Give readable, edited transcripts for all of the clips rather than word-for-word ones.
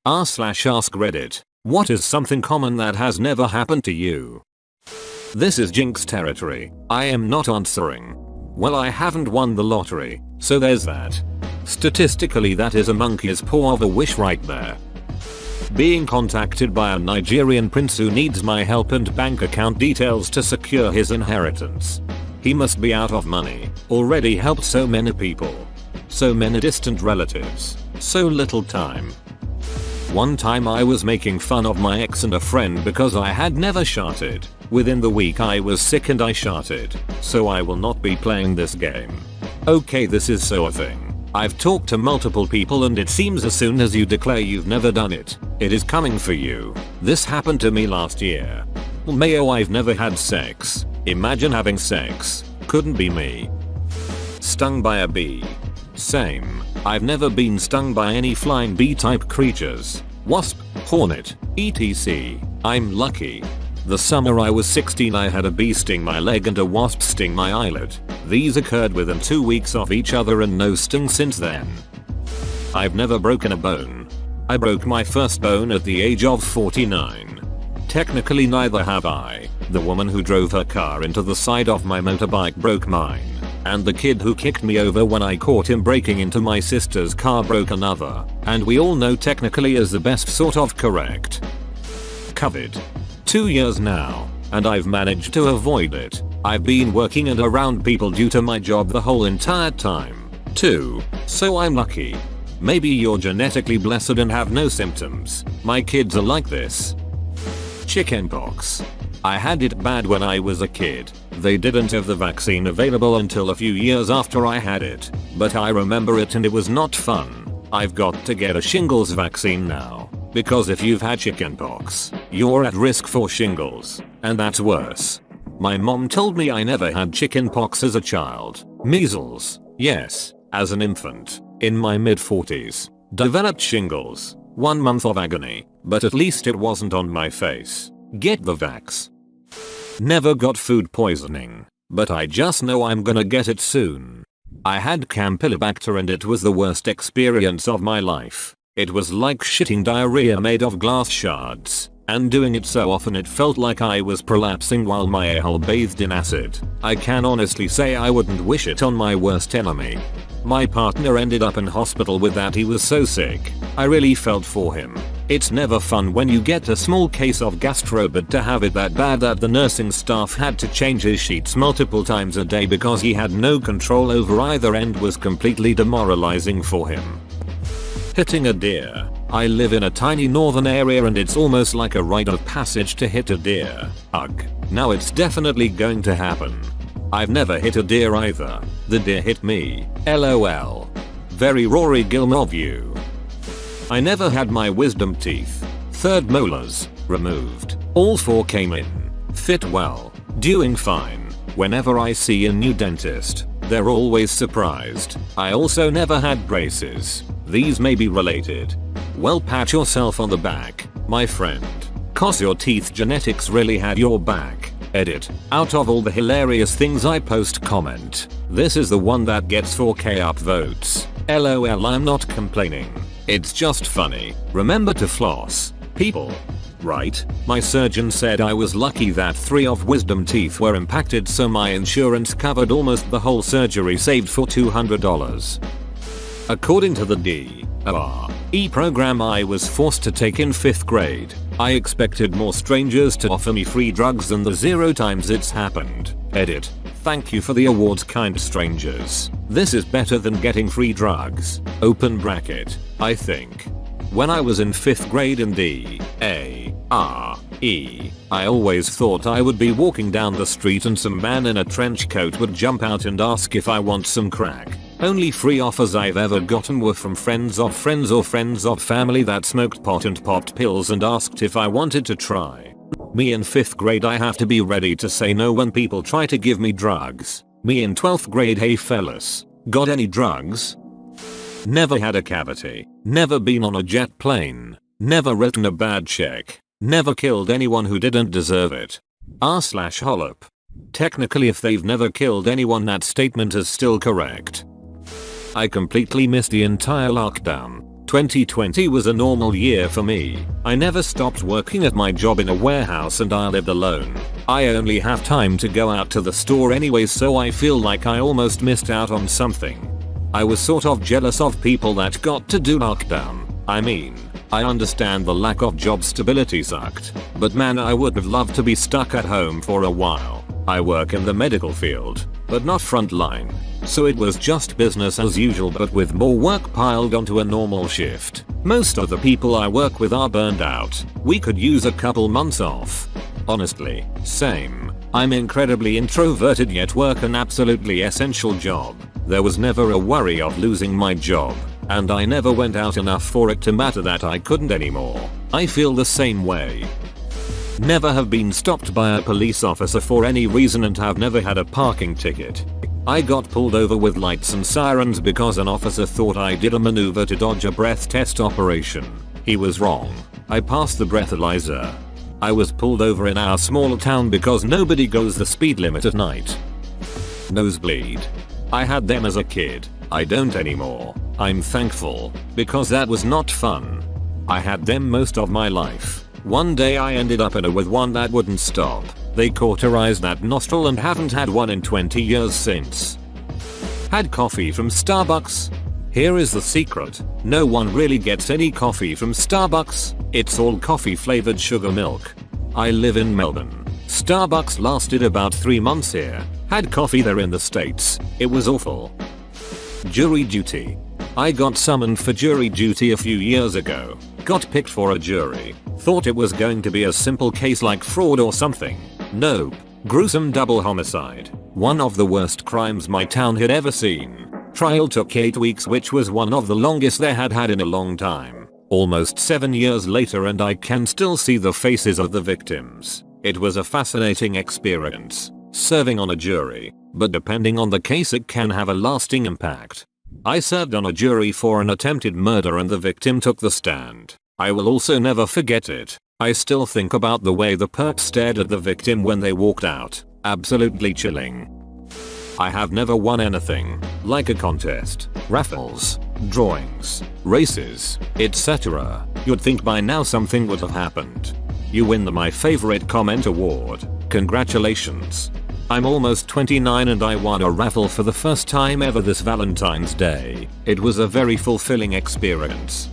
r/AskReddit. What is something common that has never happened to you? This is Jinx territory. I am not answering. Well, I haven't won the lottery, so there's that. Statistically, that is a monkey's paw of a wish right there. Being contacted by a Nigerian prince who needs my help and bank account details to secure his inheritance. He must be out of money. Already helped so many people. So many distant relatives. So little time. One time I was making fun of my ex and a friend because I had never sharted. Within the week I was sick and I sharted. So I will not be playing this game. Okay, this is so a thing. I've talked to multiple people and it seems as soon as you declare you've never done it, it is coming for you. This happened to me last year. Mayo, I've never had sex. Imagine having sex. Couldn't be me. Stung by a bee. Same. I've never been stung by any flying bee type creatures. Wasp, hornet, etc. I'm lucky. The summer I was 16 I had a bee sting my leg and a wasp sting my eyelid. These occurred within 2 weeks of each other and no sting since then. I've never broken a bone. I broke my first bone at the age of 49. Technically neither have I. The woman who drove her car into the side of my motorbike broke mine. And the kid who kicked me over when I caught him breaking into my sister's car broke another. And we all know technically is the best sort of correct. COVID. 2 years now, and I've managed to avoid it. I've been working and around people due to my job the whole entire time, too, so I'm lucky. Maybe you're genetically blessed and have no symptoms. My kids are like this. Chickenpox. I had it bad when I was a kid. They didn't have the vaccine available until a few years after I had it, but I remember it and it was not fun. I've got to get a shingles vaccine now. Because if you've had chickenpox, you're at risk for shingles, and that's worse. My mom told me I never had chickenpox as a child. Measles, yes, as an infant, in my mid-40s. Developed shingles, 1 month of agony, but at least it wasn't on my face. Get the vax. Never got food poisoning, but I just know I'm gonna get it soon. I had Campylobacter and it was the worst experience of my life. It was like shitting diarrhea made of glass shards, and doing it so often it felt like I was prolapsing while my a-hole bathed in acid. I can honestly say I wouldn't wish it on my worst enemy. My partner ended up in hospital with that. He was so sick. I really felt for him. It's never fun when you get a small case of gastro, but to have it that bad that the nursing staff had to change his sheets multiple times a day because he had no control over either end was completely demoralizing for him. Hitting a deer. I live in a tiny northern area and it's almost like a rite of passage to hit a deer. Ugh. Now it's definitely going to happen. I've never hit a deer either. The deer hit me. LOL. Very Rory Gilmore of you. I never had my wisdom teeth, third molars, removed. All 4 came in. Fit well. Doing fine. Whenever I see a new dentist, they're always surprised. I also never had braces. These may be related. Well, pat yourself on the back, my friend. Cause your teeth genetics really had your back. Edit. Out of all the hilarious things I post, comment. This is the one that gets 4k upvotes. LOL, I'm not complaining. It's just funny. Remember to floss, people. Right? My surgeon said I was lucky that 3 of wisdom teeth were impacted, so my insurance covered almost the whole surgery, saved for $200. According to the DRE program I was forced to take in 5th grade, I expected more strangers to offer me free drugs than the 0 times it's happened. Edit. Thank you for the awards, kind strangers. This is better than getting free drugs. Open bracket. I think. When I was in 5th grade in DRE, I always thought I would be walking down the street and some man in a trench coat would jump out and ask if I want some crack. Only free offers I've ever gotten were from friends of friends or friends of family that smoked pot and popped pills and asked if I wanted to try. Me in 5th grade, I have to be ready to say no when people try to give me drugs. Me in 12th grade, hey fellas, got any drugs? Never had a cavity. Never been on a jet plane. Never written a bad check. Never killed anyone who didn't deserve it. r/Hollop. Technically, if they've never killed anyone, that statement is still correct. I completely missed the entire lockdown. 2020 was a normal year for me. I never stopped working at my job in a warehouse and I lived alone. I only have time to go out to the store anyway, so I feel like I almost missed out on something. I was sort of jealous of people that got to do lockdown. I mean, I understand the lack of job stability sucked, but man, I would have loved to be stuck at home for a while. I work in the medical field, but not frontline, so it was just business as usual but with more work piled onto a normal shift. Most of the people I work with are burned out. We could use a couple months off. Honestly, same. I'm incredibly introverted yet work an absolutely essential job. There was never a worry of losing my job, and I never went out enough for it to matter that I couldn't anymore. I feel the same way. Never have been stopped by a police officer for any reason and have never had a parking ticket. I got pulled over with lights and sirens because an officer thought I did a maneuver to dodge a breath test operation. He was wrong. I passed the breathalyzer. I was pulled over in our small town because nobody goes the speed limit at night. Nosebleed. I had them as a kid. I don't anymore. I'm thankful, because that was not fun. I had them most of my life. One day I ended up in a with one that wouldn't stop. They cauterized that nostril and haven't had one in 20 years since. Had coffee from Starbucks? Here is the secret. No one really gets any coffee from Starbucks. It's all coffee flavored sugar milk. I live in Melbourne. Starbucks lasted about 3 months here. Had coffee there in the States. It was awful. Jury duty. I got summoned for jury duty a few years ago. Got picked for a jury. Thought it was going to be a simple case like fraud or something. Nope. Gruesome double homicide. One of the worst crimes my town had ever seen. Trial took 8 weeks, which was one of the longest they had had in a long time. Almost 7 years later and I can still see the faces of the victims. It was a fascinating experience, serving on a jury, but depending on the case it can have a lasting impact. I served on a jury for an attempted murder and the victim took the stand. I will also never forget it. I still think about the way the perp stared at the victim when they walked out. Absolutely chilling. I have never won anything, like a contest, raffles, drawings, races, etc. You'd think by now something would have happened. You win the My Favorite Comment award. Congratulations. I'm almost 29 and I won a raffle for the first time ever this Valentine's Day. It was a very fulfilling experience.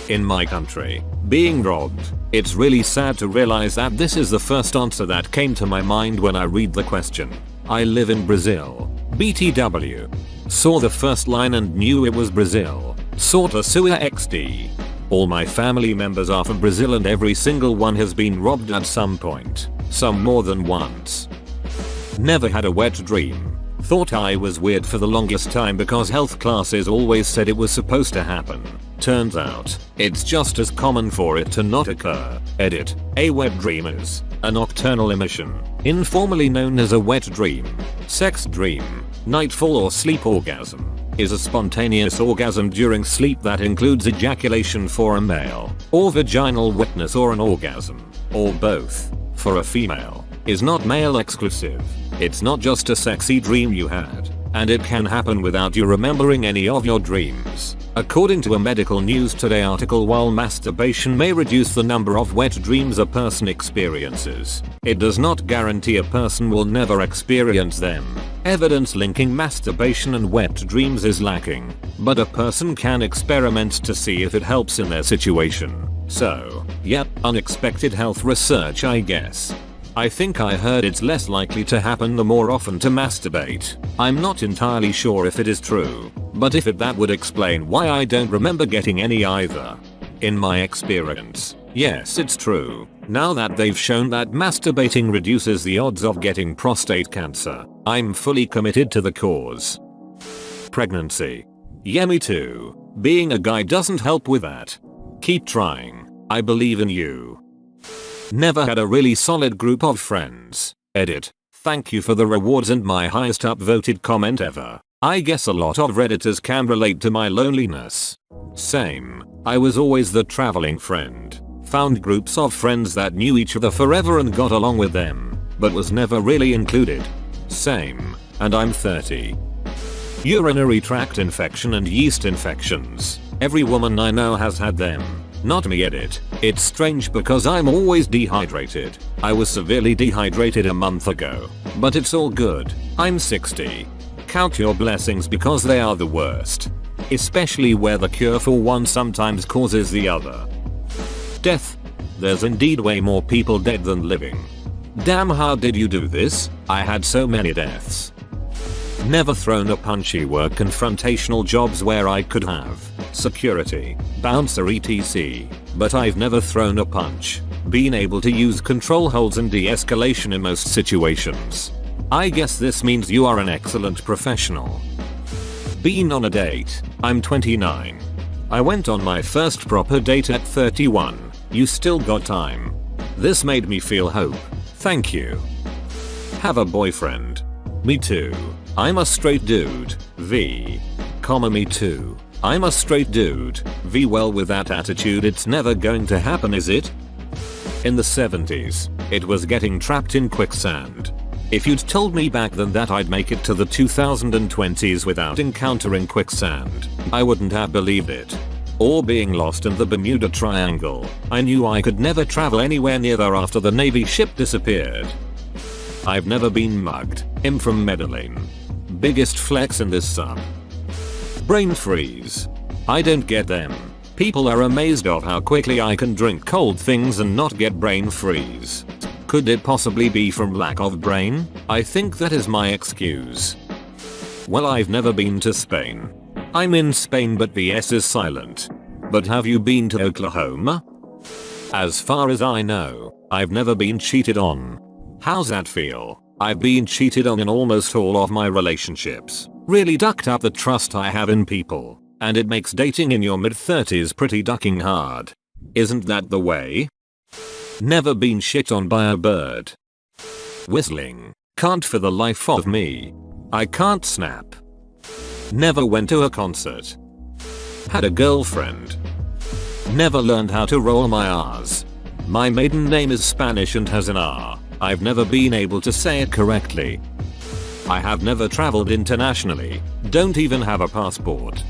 In my country, being robbed. It's really sad to realize that this is the first answer that came to my mind when I read the question. I live in Brazil. BTW. Saw the first line and knew it was Brazil. Sorta sua XD. All my family members are from Brazil and every single one has been robbed at some point. Some more than once. Never had a wet dream. Thought I was weird for the longest time because health classes always said it was supposed to happen. Turns out, it's just as common for it to not occur. Edit. A wet dream is a nocturnal emission, informally known as a wet dream. Sex dream, nightfall or sleep orgasm, is a spontaneous orgasm during sleep that includes ejaculation for a male, or vaginal wetness or an orgasm, or both. For a female, is not male exclusive. It's not just a sexy dream you had, and it can happen without you remembering any of your dreams. According to a Medical News Today article, while masturbation may reduce the number of wet dreams a person experiences, it does not guarantee a person will never experience them. Evidence linking masturbation and wet dreams is lacking, but a person can experiment to see if it helps in their situation. So, yep, unexpected health research I guess. I think I heard it's less likely to happen the more often to masturbate. I'm not entirely sure if it is true, but if it that would explain why I don't remember getting any either. In my experience, yes, it's true. Now that they've shown that masturbating reduces the odds of getting prostate cancer, I'm fully committed to the cause. Pregnancy. Yeah, me too. Being a guy doesn't help with that. Keep trying. I believe in you. Never had a really solid group of friends. Edit. Thank you for the rewards and my highest upvoted comment ever. I guess a lot of redditors can relate to my loneliness. Same. I was always the traveling friend. Found groups of friends that knew each other forever and got along with them, but was never really included. Same. And I'm 30. Urinary tract infection and yeast infections. Every woman I know has had them. Not me edit. It's strange because I'm always dehydrated. I was severely dehydrated a month ago. But it's all good. I'm 60. Count your blessings because they are the worst. Especially where the cure for one sometimes causes the other. Death. There's indeed way more people dead than living. Damn, how did you do this? I had so many deaths. Never thrown a punchy work confrontational jobs where I could have. Security, bouncer etc. But I've never thrown a punch. Been able to use control holds and de-escalation in most situations. I guess this means you are an excellent professional. Been on a date. I'm 29. I went on my first proper date at 31. You still got time. This made me feel hope. Thank you. Have a boyfriend. Me too. I'm a straight dude. V. Me too. I'm a straight dude. V. Well, with that attitude it's never going to happen, is it? In the 70s, it was getting trapped in quicksand. If you'd told me back then that I'd make it to the 2020s without encountering quicksand, I wouldn't have believed it. Or being lost in the Bermuda Triangle, I knew I could never travel anywhere near there after the Navy ship disappeared. I've never been mugged. I'm from Medellin. Biggest flex in this sub. Brain freeze. I don't get them. People are amazed of how quickly I can drink cold things and not get brain freeze. Could it possibly be from lack of brain? I think that is my excuse. Well, I've never been to Spain. I'm in Spain but the S is silent. But have you been to Oklahoma? As far as I know, I've never been cheated on. How's that feel? I've been cheated on in almost all of my relationships. Really ducked up the trust I have in people. And it makes dating in your mid-30s pretty ducking hard. Isn't that the way? Never been shit on by a bird. Whistling. Can't for the life of me. I can't snap. Never went to a concert. Had a girlfriend. Never learned how to roll my R's. My maiden name is Spanish and has an R. I've never been able to say it correctly. I have never traveled internationally. Don't even have a passport.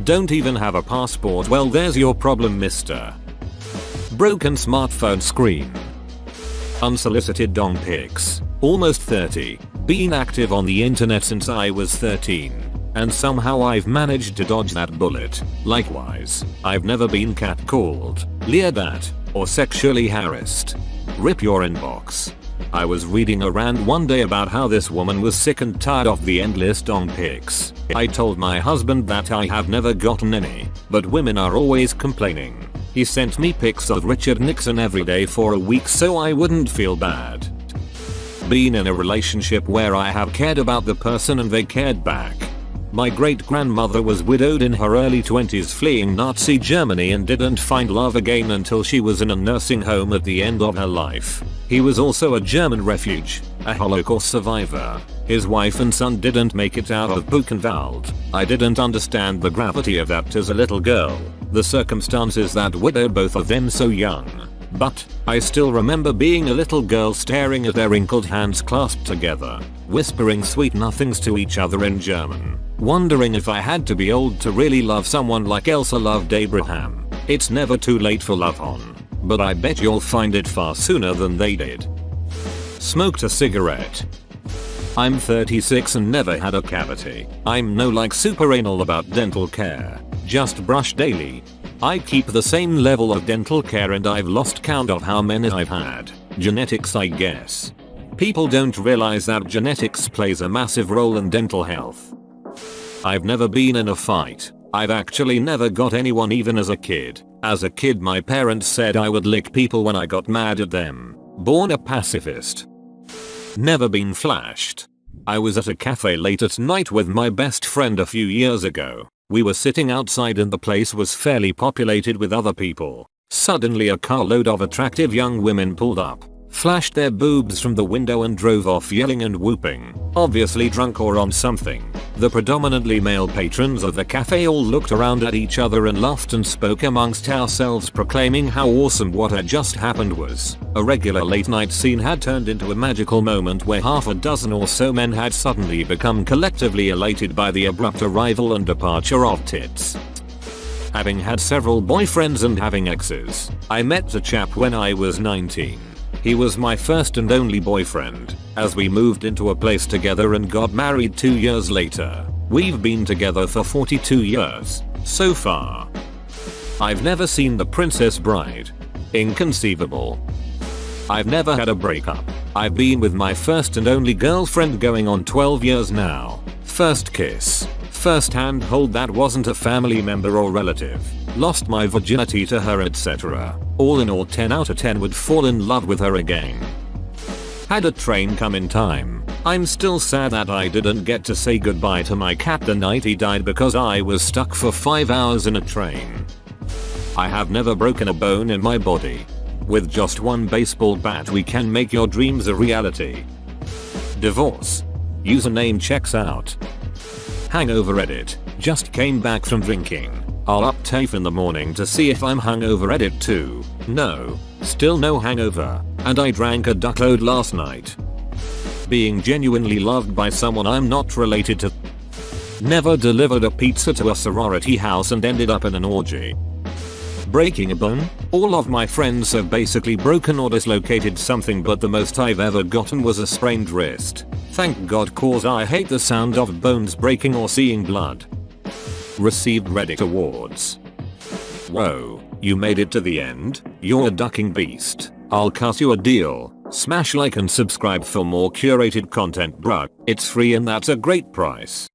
Don't even have a passport. Well, there's your problem, mister. Broken smartphone screen. Unsolicited dong pics. Almost 30. Been active on the internet since I was 13. And somehow I've managed to dodge that bullet. Likewise, I've never been catcalled, leered at, or sexually harassed. Rip your inbox. I was reading a rant one day about how this woman was sick and tired of the endless dong pics. I told my husband that I have never gotten any, but women are always complaining. He sent me pics of Richard Nixon every day for a week so I wouldn't feel bad. Been in a relationship where I have cared about the person and they cared back. My great-grandmother was widowed in her early 20s fleeing Nazi Germany and didn't find love again until she was in a nursing home at the end of her life. He was also a German refugee, a Holocaust survivor. His wife and son didn't make it out of Buchenwald. I didn't understand the gravity of that as a little girl. The circumstances that widowed both of them so young. But, I still remember being a little girl staring at their wrinkled hands clasped together, whispering sweet nothings to each other in German, wondering if I had to be old to really love someone like Elsa loved Abraham. It's never too late for love on, but I bet you'll find it far sooner than they did. Smoked a cigarette. I'm 36 and never had a cavity. I'm no like super anal about dental care, just brush daily. I keep the same level of dental care and I've lost count of how many I've had. Genetics, I guess. People don't realize that genetics plays a massive role in dental health. I've never been in a fight. I've actually never got anyone even as a kid. As a kid my parents said I would lick people when I got mad at them. Born a pacifist. Never been flashed. I was at a cafe late at night with my best friend a few years ago. We were sitting outside and the place was fairly populated with other people. Suddenly a carload of attractive young women pulled up, flashed their boobs from the window and drove off yelling and whooping, obviously drunk or on something. The predominantly male patrons of the cafe all looked around at each other and laughed and spoke amongst ourselves proclaiming how awesome what had just happened was. A regular late night scene had turned into a magical moment where half a dozen or so men had suddenly become collectively elated by the abrupt arrival and departure of tits. Having had several boyfriends and having exes, I met a chap when I was 19. He was my first and only boyfriend, as we moved into a place together and got married 2 years later. We've been together for 42 years so far. I've never seen The Princess Bride. Inconceivable. I've never had a breakup. I've been with my first and only girlfriend going on 12 years now. First kiss. First hand hold that wasn't a family member or relative. Lost my virginity to her, etc. All in all, 10 out of 10 would fall in love with her again. Had a train come in time. I'm still sad that I didn't get to say goodbye to my cat the night he died because I was stuck for 5 hours in a train. I have never broken a bone in my body. With just one baseball bat we can make your dreams a reality. Divorce. Username checks out. Hangover edit. Just came back from drinking. I'll up TAFE in the morning to see if I'm hungover edit too. No. Still no hangover. And I drank a duckload last night. Being genuinely loved by someone I'm not related to. Never delivered a pizza to a sorority house and ended up in an orgy. Breaking a bone? All of my friends have basically broken or dislocated something, but the most I've ever gotten was a sprained wrist. Thank God, cause I hate the sound of bones breaking or seeing blood. Received Reddit awards. Whoa, you made it to the end? You're a ducking beast. I'll cut you a deal. Smash like and subscribe for more curated content, bruh. It's free and that's a great price.